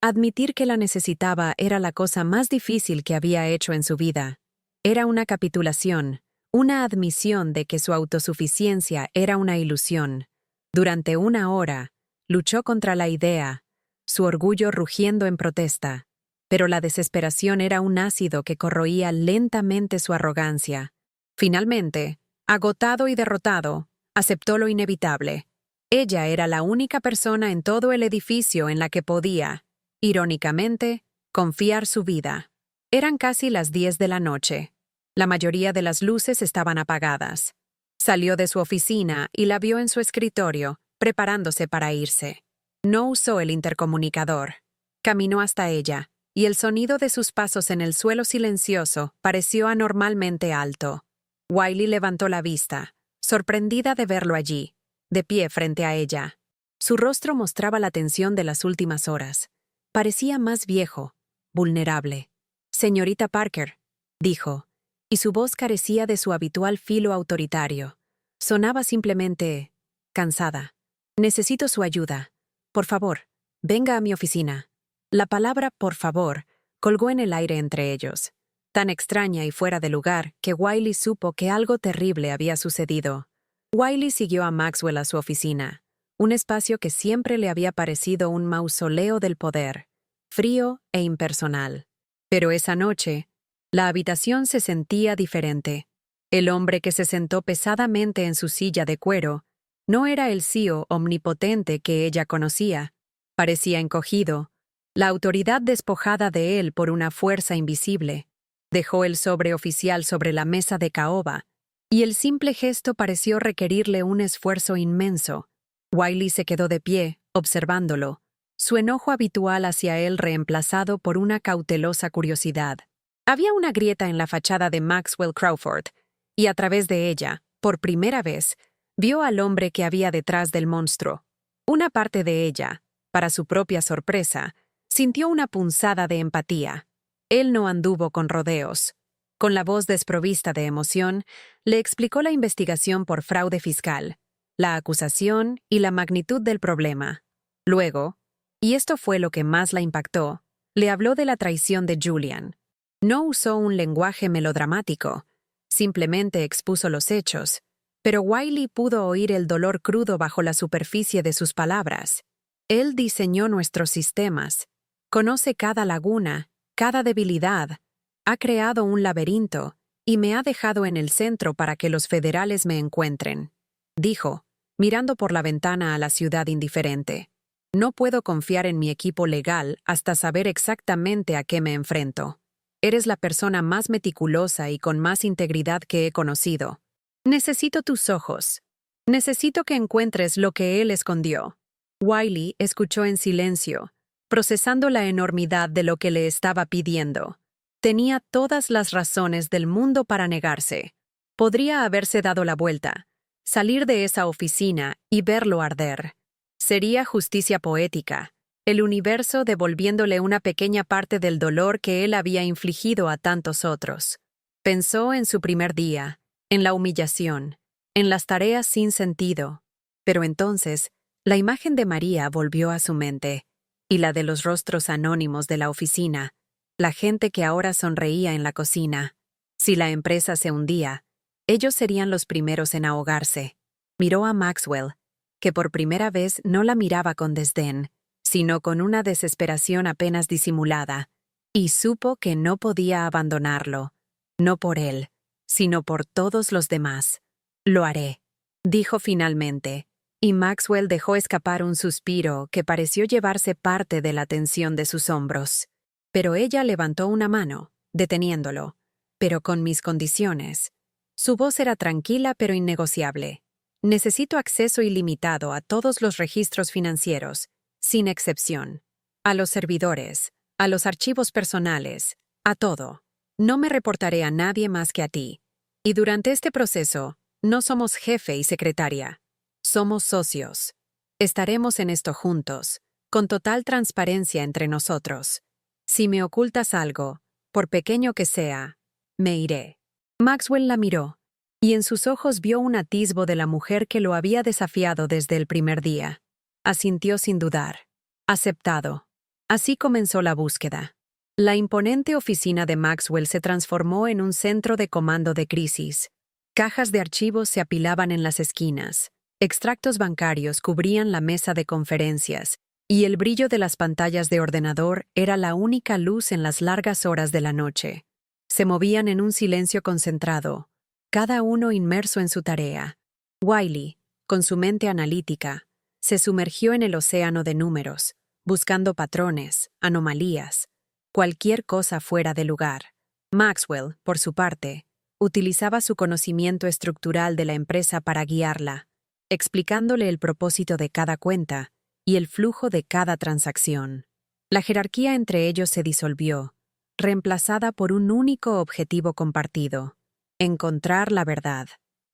Admitir que la necesitaba era la cosa más difícil que había hecho en su vida. Era una capitulación, una admisión de que su autosuficiencia era una ilusión. Durante una hora, luchó contra la idea, su orgullo rugiendo en protesta. Pero la desesperación era un ácido que corroía lentamente su arrogancia. Finalmente, agotado y derrotado, aceptó lo inevitable. Ella era la única persona en todo el edificio en la que podía, irónicamente, confiar su vida. Eran casi las 10 de la noche. La mayoría de las luces estaban apagadas. Salió de su oficina y la vio en su escritorio, preparándose para irse. No usó el intercomunicador. Caminó hasta ella, y el sonido de sus pasos en el suelo silencioso pareció anormalmente alto. Wiley levantó la vista, sorprendida de verlo allí, de pie frente a ella. Su rostro mostraba la tensión de las últimas horas. Parecía más viejo, vulnerable. «Señorita Parker», dijo, y su voz carecía de su habitual filo autoritario. Sonaba simplemente cansada. «Necesito su ayuda. Por favor, venga a mi oficina». La palabra «por favor» colgó en el aire entre ellos, tan extraña y fuera de lugar que Wiley supo que algo terrible había sucedido. Wiley siguió a Maxwell a su oficina, un espacio que siempre le había parecido un mausoleo del poder, frío e impersonal. Pero esa noche, la habitación se sentía diferente. El hombre que se sentó pesadamente en su silla de cuero no era el CEO omnipotente que ella conocía. Parecía encogido, la autoridad despojada de él por una fuerza invisible. Dejó el sobre oficial sobre la mesa de caoba, y el simple gesto pareció requerirle un esfuerzo inmenso. Wiley se quedó de pie, observándolo, su enojo habitual hacia él reemplazado por una cautelosa curiosidad. Había una grieta en la fachada de Maxwell Crawford, y a través de ella, por primera vez, vio al hombre que había detrás del monstruo. Una parte de ella, para su propia sorpresa, sintió una punzada de empatía. Él no anduvo con rodeos. Con la voz desprovista de emoción, le explicó la investigación por fraude fiscal, la acusación y la magnitud del problema. Luego, y esto fue lo que más la impactó, le habló de la traición de Julian. No usó un lenguaje melodramático, simplemente expuso los hechos, pero Wiley pudo oír el dolor crudo bajo la superficie de sus palabras. Él diseñó nuestros sistemas, conoce cada laguna, cada debilidad, ha creado un laberinto y me ha dejado en el centro para que los federales me encuentren, dijo, mirando por la ventana a la ciudad indiferente. No puedo confiar en mi equipo legal hasta saber exactamente a qué me enfrento. Eres la persona más meticulosa y con más integridad que he conocido. Necesito tus ojos. Necesito que encuentres lo que él escondió. Wiley escuchó en silencio, procesando la enormidad de lo que le estaba pidiendo. Tenía todas las razones del mundo para negarse. Podría haberse dado la vuelta, salir de esa oficina y verlo arder. Sería justicia poética, el universo devolviéndole una pequeña parte del dolor que él había infligido a tantos otros. Pensó en su primer día, en la humillación, en las tareas sin sentido. Pero entonces, la imagen de María volvió a su mente, y la de los rostros anónimos de la oficina, la gente que ahora sonreía en la cocina. Si la empresa se hundía, ellos serían los primeros en ahogarse. Miró a Maxwell, que por primera vez no la miraba con desdén, sino con una desesperación apenas disimulada, y supo que no podía abandonarlo, no por él, sino por todos los demás. «Lo haré», dijo finalmente, y Maxwell dejó escapar un suspiro que pareció llevarse parte de la tensión de sus hombros. Pero ella levantó una mano, deteniéndolo. «Pero con mis condiciones». Su voz era tranquila pero innegociable. «Necesito acceso ilimitado a todos los registros financieros, sin excepción. A los servidores, a los archivos personales, a todo. No me reportaré a nadie más que a ti. Y durante este proceso, no somos jefe y secretaria. Somos socios. Estaremos en esto juntos, con total transparencia entre nosotros. Si me ocultas algo, por pequeño que sea, me iré». Maxwell la miró, y en sus ojos vio un atisbo de la mujer que lo había desafiado desde el primer día. Asintió sin dudar. Aceptado. Así comenzó la búsqueda. La imponente oficina de Maxwell se transformó en un centro de comando de crisis. Cajas de archivos se apilaban en las esquinas, extractos bancarios cubrían la mesa de conferencias, y el brillo de las pantallas de ordenador era la única luz en las largas horas de la noche. Se movían en un silencio concentrado, cada uno inmerso en su tarea. Wiley, con su mente analítica, se sumergió en el océano de números, buscando patrones, anomalías, cualquier cosa fuera de lugar. Maxwell, por su parte, utilizaba su conocimiento estructural de la empresa para guiarla, explicándole el propósito de cada cuenta y el flujo de cada transacción. La jerarquía entre ellos se disolvió, reemplazada por un único objetivo compartido: encontrar la verdad.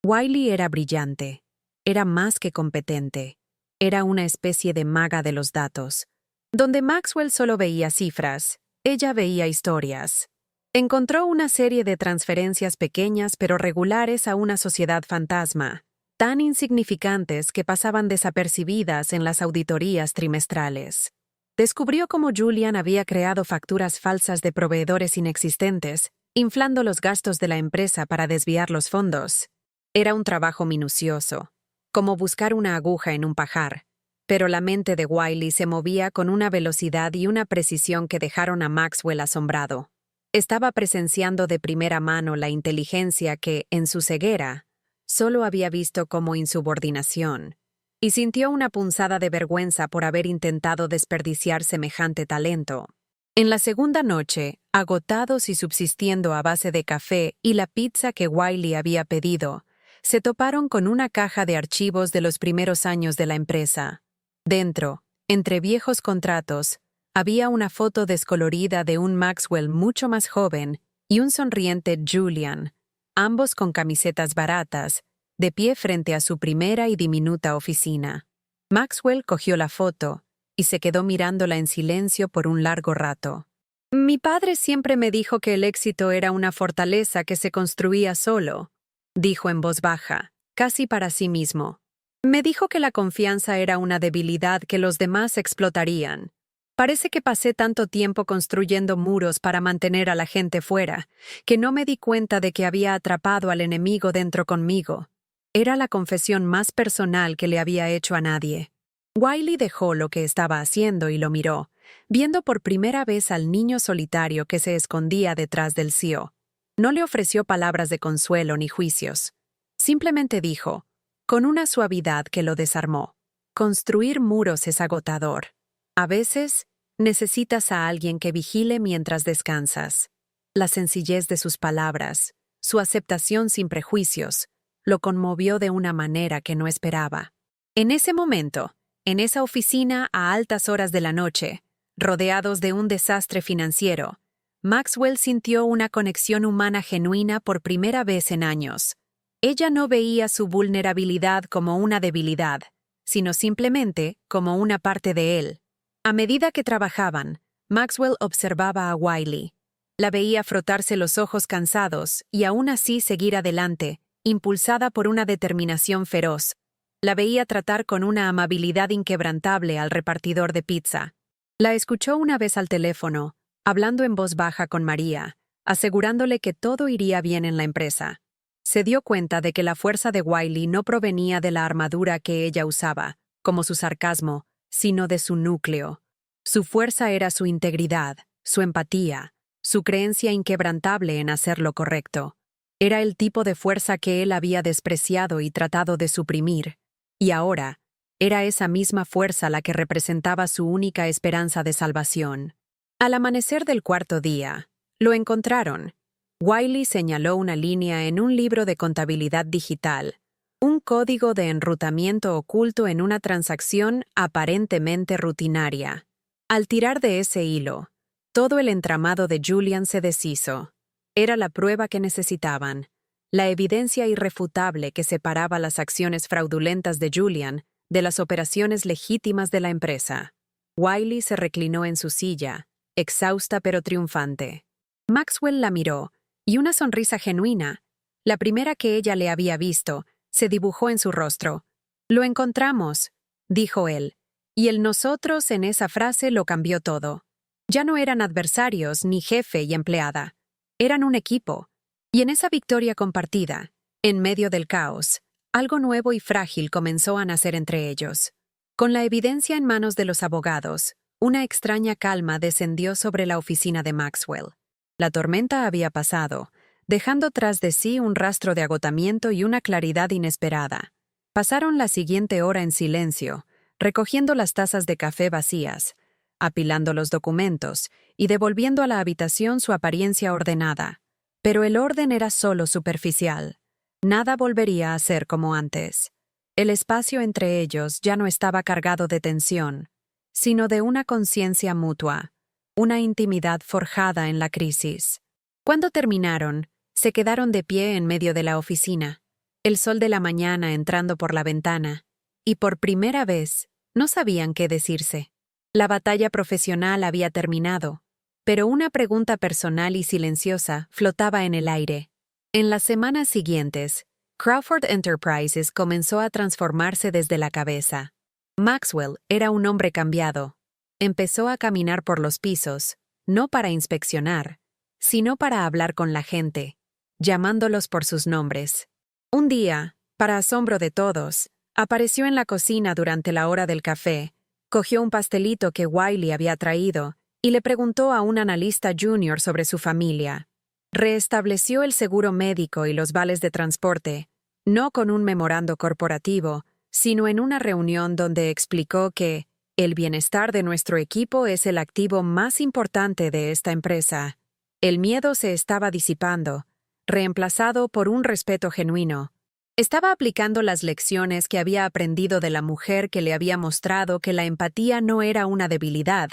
Wiley era brillante, era más que competente, era una especie de maga de los datos. Donde Maxwell solo veía cifras, ella veía historias. Encontró una serie de transferencias pequeñas pero regulares a una sociedad fantasma, tan insignificantes que pasaban desapercibidas en las auditorías trimestrales. Descubrió cómo Julian había creado facturas falsas de proveedores inexistentes, inflando los gastos de la empresa para desviar los fondos. Era un trabajo minucioso, como buscar una aguja en un pajar, pero la mente de Wiley se movía con una velocidad y una precisión que dejaron a Maxwell asombrado. Estaba presenciando de primera mano la inteligencia que, en su ceguera, solo había visto como insubordinación, y sintió una punzada de vergüenza por haber intentado desperdiciar semejante talento. En la segunda noche, agotados y subsistiendo a base de café y la pizza que Wiley había pedido, se toparon con una caja de archivos de los primeros años de la empresa. Dentro, entre viejos contratos, había una foto descolorida de un Maxwell mucho más joven y un sonriente Julian, ambos con camisetas baratas, de pie frente a su primera y diminuta oficina. Maxwell cogió la foto y se quedó mirándola en silencio por un largo rato. «Mi padre siempre me dijo que el éxito era una fortaleza que se construía solo», dijo en voz baja, casi para sí mismo. «Me dijo que la confianza era una debilidad que los demás explotarían. Parece que pasé tanto tiempo construyendo muros para mantener a la gente fuera, que no me di cuenta de que había atrapado al enemigo dentro conmigo». Era la confesión más personal que le había hecho a nadie. Wiley dejó lo que estaba haciendo y lo miró, viendo por primera vez al niño solitario que se escondía detrás del CEO. No le ofreció palabras de consuelo ni juicios. Simplemente dijo, con una suavidad que lo desarmó: «Construir muros es agotador. A veces, necesitas a alguien que vigile mientras descansas». La sencillez de sus palabras, su aceptación sin prejuicios, lo conmovió de una manera que no esperaba. En ese momento, en esa oficina a altas horas de la noche, rodeados de un desastre financiero, Maxwell sintió una conexión humana genuina por primera vez en años. Ella no veía su vulnerabilidad como una debilidad, sino simplemente como una parte de él. A medida que trabajaban, Maxwell observaba a Wiley. La veía frotarse los ojos cansados y aún así seguir adelante, impulsada por una determinación feroz. La veía tratar con una amabilidad inquebrantable al repartidor de pizza. La escuchó una vez al teléfono, hablando en voz baja con María, asegurándole que todo iría bien en la empresa. Se dio cuenta de que la fuerza de Wiley no provenía de la armadura que ella usaba, como su sarcasmo, sino de su núcleo. Su fuerza era su integridad, su empatía, su creencia inquebrantable en hacer lo correcto. Era el tipo de fuerza que él había despreciado y tratado de suprimir, y ahora, era esa misma fuerza la que representaba su única esperanza de salvación. Al amanecer del cuarto día, lo encontraron. Wiley señaló una línea en un libro de contabilidad digital, un código de enrutamiento oculto en una transacción aparentemente rutinaria. Al tirar de ese hilo, todo el entramado de Julian se deshizo. Era la prueba que necesitaban, la evidencia irrefutable que separaba las acciones fraudulentas de Julian de las operaciones legítimas de la empresa. Wiley se reclinó en su silla, exhausta pero triunfante. Maxwell la miró, y una sonrisa genuina, la primera que ella le había visto, se dibujó en su rostro. «Lo encontramos», dijo él, y el nosotros en esa frase lo cambió todo. Ya no eran adversarios ni jefe y empleada. Eran un equipo. Y en esa victoria compartida, en medio del caos, algo nuevo y frágil comenzó a nacer entre ellos. Con la evidencia en manos de los abogados, una extraña calma descendió sobre la oficina de Maxwell. La tormenta había pasado, dejando tras de sí un rastro de agotamiento y una claridad inesperada. Pasaron la siguiente hora en silencio, recogiendo las tazas de café vacías, apilando los documentos y devolviendo a la habitación su apariencia ordenada. Pero el orden era solo superficial. Nada volvería a ser como antes. El espacio entre ellos ya no estaba cargado de tensión, sino de una conciencia mutua, una intimidad forjada en la crisis. Cuando terminaron, se quedaron de pie en medio de la oficina, el sol de la mañana entrando por la ventana, y por primera vez no sabían qué decirse. La batalla profesional había terminado, pero una pregunta personal y silenciosa flotaba en el aire. En las semanas siguientes, Crawford Enterprises comenzó a transformarse desde la cabeza. Maxwell era un hombre cambiado. Empezó a caminar por los pisos, no para inspeccionar, sino para hablar con la gente, llamándolos por sus nombres. Un día, para asombro de todos, apareció en la cocina durante la hora del café, cogió un pastelito que Wiley había traído y le preguntó a un analista junior sobre su familia. Reestableció el seguro médico y los vales de transporte, no con un memorando corporativo, sino en una reunión donde explicó que el bienestar de nuestro equipo es el activo más importante de esta empresa. El miedo se estaba disipando, reemplazado por un respeto genuino. Estaba aplicando las lecciones que había aprendido de la mujer que le había mostrado que la empatía no era una debilidad,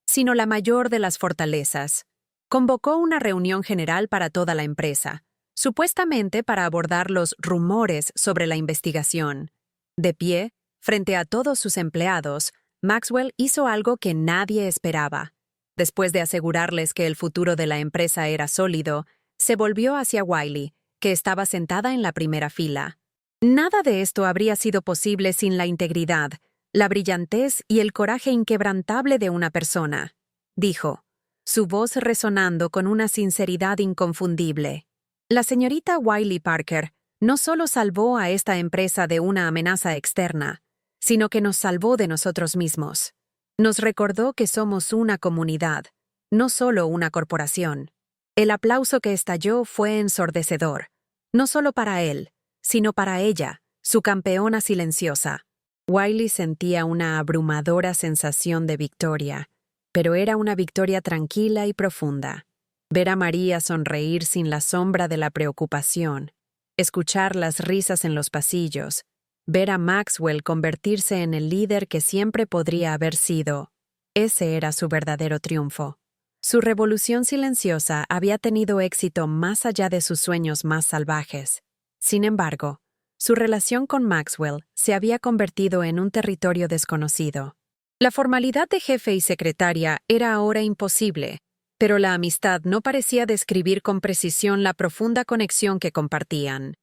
sino la mayor de las fortalezas. Convocó una reunión general para toda la empresa, supuestamente para abordar los rumores sobre la investigación. De pie, frente a todos sus empleados, Maxwell hizo algo que nadie esperaba. Después de asegurarles que el futuro de la empresa era sólido, se volvió hacia Wiley, que estaba sentada en la primera fila. Nada de esto habría sido posible sin la integridad, la brillantez y el coraje inquebrantable de una persona, dijo, su voz resonando con una sinceridad inconfundible. La señorita Wiley Parker no solo salvó a esta empresa de una amenaza externa, sino que nos salvó de nosotros mismos. Nos recordó que somos una comunidad, no solo una corporación. El aplauso que estalló fue ensordecedor, no solo para él, sino para ella, su campeona silenciosa. Wiley sentía una abrumadora sensación de victoria, pero era una victoria tranquila y profunda. Ver a María sonreír sin la sombra de la preocupación, escuchar las risas en los pasillos, ver a Maxwell convertirse en el líder que siempre podría haber sido. Ese era su verdadero triunfo. Su revolución silenciosa había tenido éxito más allá de sus sueños más salvajes. Sin embargo, su relación con Maxwell se había convertido en un territorio desconocido. La formalidad de jefe y secretaria era ahora imposible, pero la amistad no parecía describir con precisión la profunda conexión que compartían.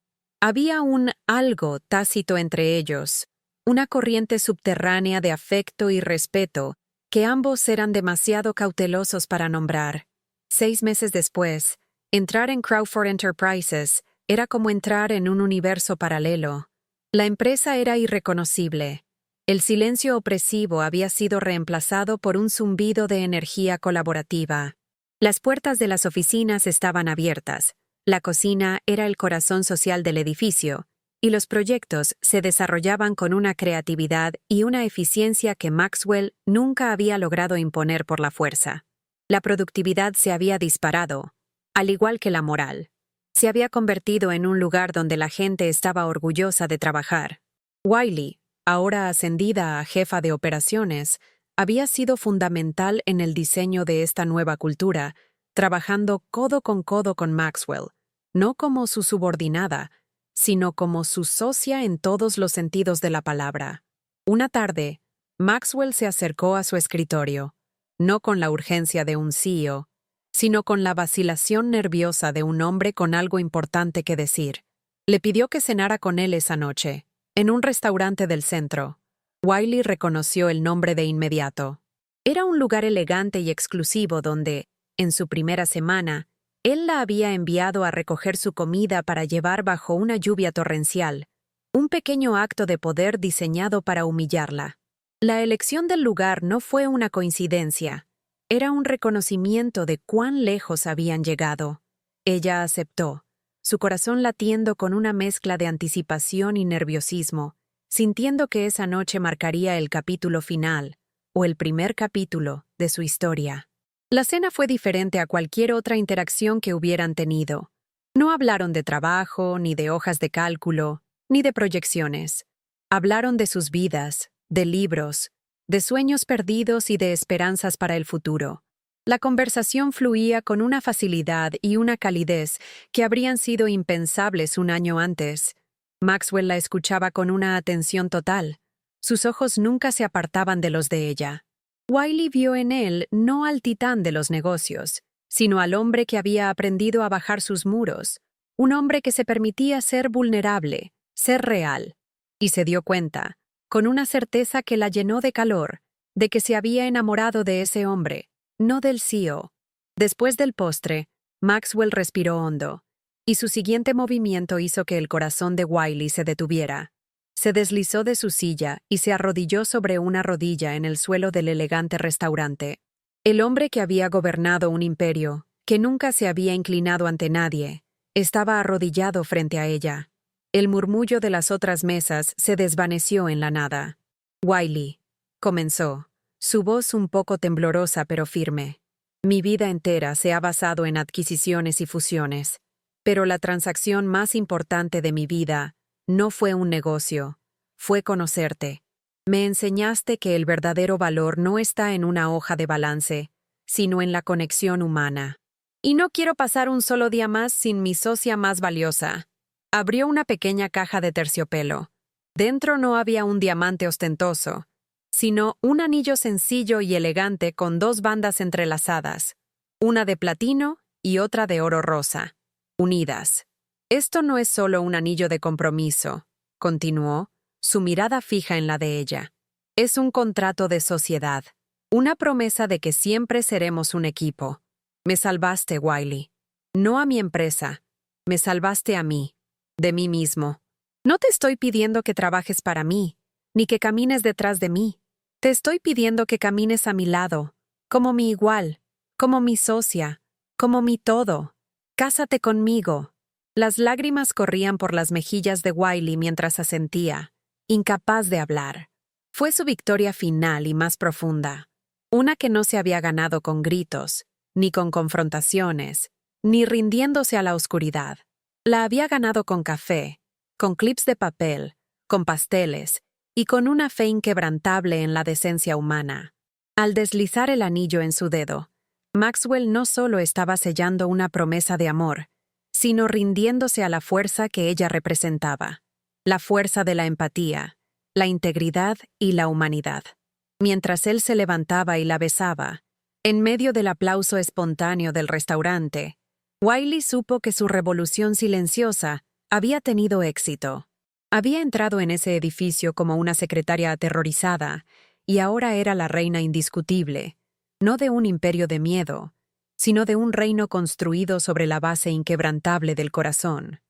Había un algo tácito entre ellos, una corriente subterránea de afecto y respeto que ambos eran demasiado cautelosos para nombrar. 6 meses después, Entrar en Crawford Enterprises era como entrar en un universo paralelo. La empresa era irreconocible. El silencio opresivo había sido reemplazado por un zumbido de energía colaborativa. Las puertas de las oficinas estaban abiertas. La cocina era el corazón social del edificio, y los proyectos se desarrollaban con una creatividad y una eficiencia que Maxwell nunca había logrado imponer por la fuerza. La productividad se había disparado, al igual que la moral. Se había convertido en un lugar donde la gente estaba orgullosa de trabajar. Wiley, ahora ascendida a jefa de operaciones, había sido fundamental en el diseño de esta nueva cultura, trabajando codo con Maxwell, no como su subordinada, sino como su socia en todos los sentidos de la palabra. Una tarde, Maxwell se acercó a su escritorio, no con la urgencia de un CEO, sino con la vacilación nerviosa de un hombre con algo importante que decir. Le pidió que cenara con él esa noche, en un restaurante del centro. Wiley reconoció el nombre de inmediato. Era un lugar elegante y exclusivo donde, en su primera semana, él la había enviado a recoger su comida para llevar bajo una lluvia torrencial, un pequeño acto de poder diseñado para humillarla. La elección del lugar no fue una coincidencia, era un reconocimiento de cuán lejos habían llegado. Ella aceptó, su corazón latiendo con una mezcla de anticipación y nerviosismo, sintiendo que esa noche marcaría el capítulo final, o el primer capítulo, de su historia. La cena fue diferente a cualquier otra interacción que hubieran tenido. No hablaron de trabajo, ni de hojas de cálculo, ni de proyecciones. Hablaron de sus vidas, de libros, de sueños perdidos y de esperanzas para el futuro. La conversación fluía con una facilidad y una calidez que habrían sido impensables un año antes. Maxwell la escuchaba con una atención total. Sus ojos nunca se apartaban de los de ella. Wiley vio en él no al titán de los negocios, sino al hombre que había aprendido a bajar sus muros, un hombre que se permitía ser vulnerable, ser real. Y se dio cuenta, con una certeza que la llenó de calor, de que se había enamorado de ese hombre, no del CEO. Después del postre, Maxwell respiró hondo, y su siguiente movimiento hizo que el corazón de Wiley se detuviera. Se deslizó de su silla y se arrodilló sobre una rodilla en el suelo del elegante restaurante. El hombre que había gobernado un imperio, que nunca se había inclinado ante nadie, estaba arrodillado frente a ella. El murmullo de las otras mesas se desvaneció en la nada. Wiley, comenzó, su voz un poco temblorosa pero firme. Mi vida entera se ha basado en adquisiciones y fusiones, pero la transacción más importante de mi vida no fue un negocio, fue conocerte. Me enseñaste que el verdadero valor no está en una hoja de balance, sino en la conexión humana. Y no quiero pasar un solo día más sin mi socia más valiosa. Abrió una pequeña caja de terciopelo. Dentro no había un diamante ostentoso, sino un anillo sencillo y elegante con dos bandas entrelazadas, una de platino y otra de oro rosa, unidas. Esto no es solo un anillo de compromiso, continuó, su mirada fija en la de ella. Es un contrato de sociedad, una promesa de que siempre seremos un equipo. Me salvaste, Wiley. No a mi empresa, me salvaste a mí, de mí mismo. No te estoy pidiendo que trabajes para mí, ni que camines detrás de mí. Te estoy pidiendo que camines a mi lado, como mi igual, como mi socia, como mi todo. Cásate conmigo. Las lágrimas corrían por las mejillas de Wiley mientras asentía, incapaz de hablar. Fue su victoria final y más profunda, una que no se había ganado con gritos, ni con confrontaciones, ni rindiéndose a la oscuridad. La había ganado con café, con clips de papel, con pasteles y con una fe inquebrantable en la decencia humana. Al deslizar el anillo en su dedo, Maxwell no solo estaba sellando una promesa de amor, sino rindiéndose a la fuerza que ella representaba, la fuerza de la empatía, la integridad y la humanidad. Mientras él se levantaba y la besaba, en medio del aplauso espontáneo del restaurante, Wiley supo que su revolución silenciosa había tenido éxito. Había entrado en ese edificio como una secretaria aterrorizada, y ahora era la reina indiscutible, no de un imperio de miedo, sino de un reino construido sobre la base inquebrantable del corazón.